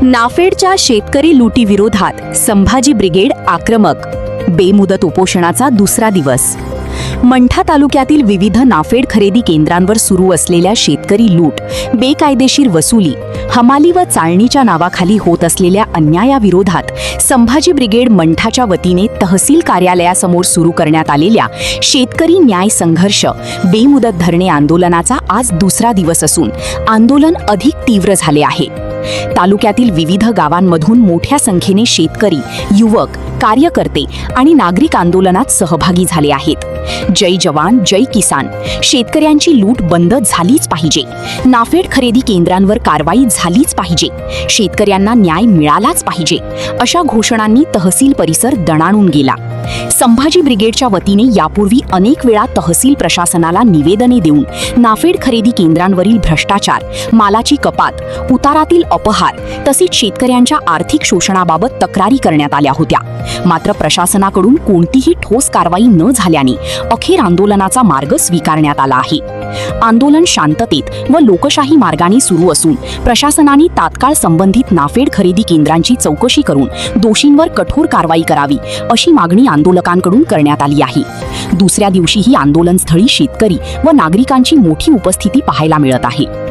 नाफेडच्या शेतकरी लुटीविरोधात संभाजी ब्रिगेड आक्रमक. बेमुदत उपोषणाचा दुसरा दिवस. मंठा तालुक्यातील विविध नाफेड खरेदी केंद्रांवर सुरू असलेल्या शेतकरी लूट, बेकायदेशीर वसुली, हमाली व चाळणीच्या नावाखाली होत असलेल्या अन्यायाविरोधात संभाजी ब्रिगेड मंठाच्या वतीने तहसील कार्यालयासमोर सुरू करण्यात आलेल्या शेतकरी न्याय संघर्ष बेमुदत धरणे आंदोलनाचा आज दुसरा दिवस असून आंदोलन अधिक तीव्र झाले आहे. तालुक्यातील विविध गावांमधून मोठ्या संख्येने शेतकरी, युवक, कार्यकर्ते आणि नागरिक आंदोलनात सहभागी झाले आहेत. जय जवान जय किसान. शेतकऱ्यांची लूट बंद झालीच पाहिजे. नाफेड खरेदी केंद्रांवर कारवाई झालीच पाहिजे. शेतकऱ्यांना न्याय मिळालाच पाहिजे अशा घोषणांनी तहसील परिसर दणाणून गेला. संभाजी ब्रिगेडच्या वतीने यापूर्वी अनेक वेळा तहसील प्रशासनाला निवेदने देऊन नाफेड खरेदी केंद्रांवरील भ्रष्टाचार, मालाची कपात, उतारातील अपहार तसेच शेतकऱ्यांच्या आर्थिक शोषणाबाबत तक्रारी करण्यात आल्या होत्या. मात्र प्रशासनाकडून कोणतीही ठोस कारवाई न झाल्याने अखेर आंदोलनाचा मार्ग स्वीकारण्यात आला आहे. आंदोलन शांततेत व लोकशाही मार्गाने सुरू असून प्रशासनाने तात्काळ संबंधित नाफेड खरेदी केंद्रांची चौकशी करून दोषींवर कठोर कारवाई करावी अशी मागणी आंदोलकांकडून करण्यात आली आहे. दुसऱ्या दिवशीही आंदोलनस्थळी शेतकरी व नागरिकांची मोठी उपस्थिती पाहायला मिळत आहे.